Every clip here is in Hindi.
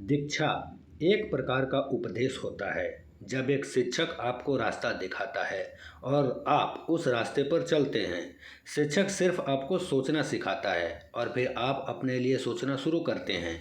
दीक्षा एक प्रकार का उपदेश होता है। जब एक शिक्षक आपको रास्ता दिखाता है और आप उस रास्ते पर चलते हैं। शिक्षक सिर्फ आपको सोचना सिखाता है और फिर आप अपने लिए सोचना शुरू करते हैं।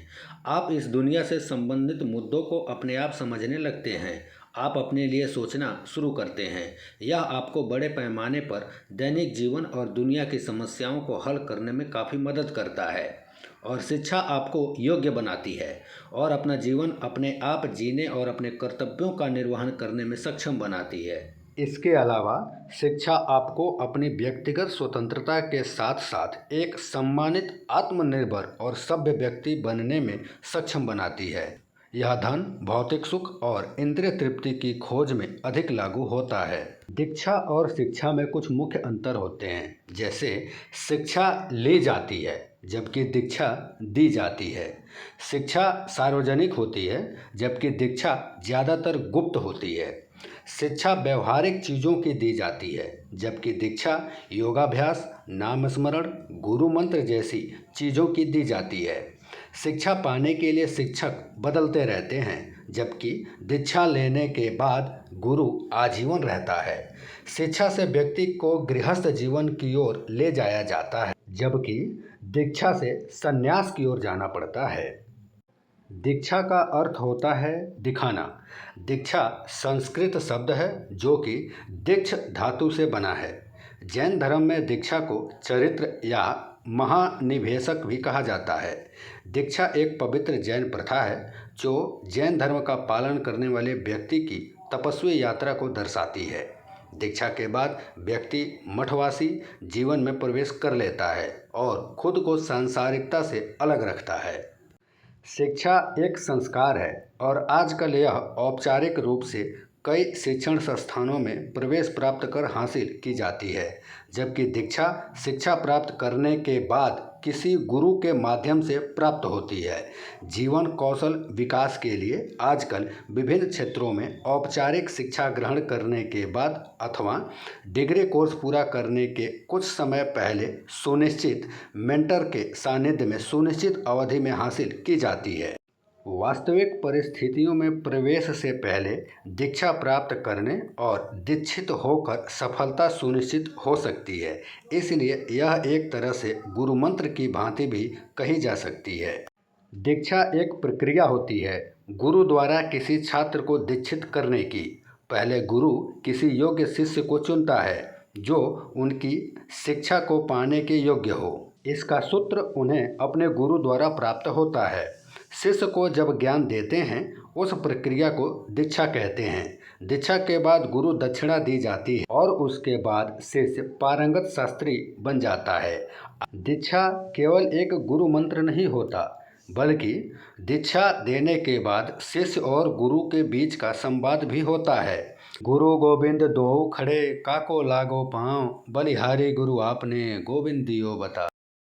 आप इस दुनिया से संबंधित मुद्दों को अपने आप समझने लगते हैं। आप अपने लिए सोचना शुरू करते हैं। यह आपको बड़े पैमाने पर दैनिक जीवन और दुनिया की समस्याओं को हल करने में काफ़ी मदद करता है। और शिक्षा आपको योग्य बनाती है और अपना जीवन अपने आप जीने और अपने कर्तव्यों का निर्वहन करने में सक्षम बनाती है। इसके अलावा शिक्षा आपको अपनी व्यक्तिगत स्वतंत्रता के साथ साथ एक सम्मानित, आत्मनिर्भर और सभ्य व्यक्ति बनने में सक्षम बनाती है। यह धन, भौतिक सुख और इंद्रिय तृप्ति की खोज में अधिक लागू होता है। दीक्षा और शिक्षा में कुछ मुख्य अंतर होते हैं, जैसे शिक्षा ली जाती है जबकि दीक्षा दी जाती है। शिक्षा सार्वजनिक होती है जबकि दीक्षा ज़्यादातर गुप्त होती है। शिक्षा व्यवहारिक चीज़ों की दी जाती है जबकि दीक्षा योगाभ्यास, नाम स्मरण, गुरु मंत्र जैसी चीज़ों की दी जाती है। शिक्षा पाने के लिए शिक्षक बदलते रहते हैं जबकि दीक्षा लेने के बाद गुरु आजीवन रहता है। शिक्षा से व्यक्ति को गृहस्थ जीवन की ओर ले जाया जाता है जबकि दीक्षा से संन्यास की ओर जाना पड़ता है। दीक्षा का अर्थ होता है दिखाना। दीक्षा संस्कृत शब्द है जो कि दीक्ष धातु से बना है। जैन धर्म में दीक्षा को चरित्र या महानिवेशक भी कहा जाता है। दीक्षा एक पवित्र जैन प्रथा है जो जैन धर्म का पालन करने वाले व्यक्ति की तपस्वी यात्रा को दर्शाती है। दीक्षा के बाद व्यक्ति मठवासी जीवन में प्रवेश कर लेता है और खुद को सांसारिकता से अलग रखता है। शिक्षा एक संस्कार है और आजकल यह औपचारिक रूप से कई शिक्षण संस्थानों में प्रवेश प्राप्त कर हासिल की जाती है, जबकि दीक्षा शिक्षा प्राप्त करने के बाद किसी गुरु के माध्यम से प्राप्त होती है। जीवन कौशल विकास के लिए आजकल विभिन्न क्षेत्रों में औपचारिक शिक्षा ग्रहण करने के बाद अथवा डिग्री कोर्स पूरा करने के कुछ समय पहले सुनिश्चित मेंटर के सानिध्य में सुनिश्चित अवधि में हासिल की जाती है। वास्तविक परिस्थितियों में प्रवेश से पहले दीक्षा प्राप्त करने और दीक्षित होकर सफलता सुनिश्चित हो सकती है, इसलिए यह एक तरह से गुरु मंत्र की भांति भी कही जा सकती है। दीक्षा एक प्रक्रिया होती है गुरु द्वारा किसी छात्र को दीक्षित करने की। पहले गुरु किसी योग्य शिष्य को चुनता है जो उनकी शिक्षा को पाने के योग्य हो। इसका सूत्र उन्हें अपने गुरु द्वारा प्राप्त होता है। शिष्य को जब ज्ञान देते हैं उस प्रक्रिया को दीक्षा कहते हैं। दीक्षा के बाद गुरु दक्षिणा दी जाती है और उसके बाद शिष्य पारंगत शास्त्री बन जाता है। दीक्षा केवल एक गुरु मंत्र नहीं होता, बल्कि दीक्षा देने के बाद शिष्य और गुरु के बीच का संवाद भी होता है। गुरु गोविंद दो खड़े, काको लागो पाँव, बलिहारी गुरु आपने गोविंद दियो बता।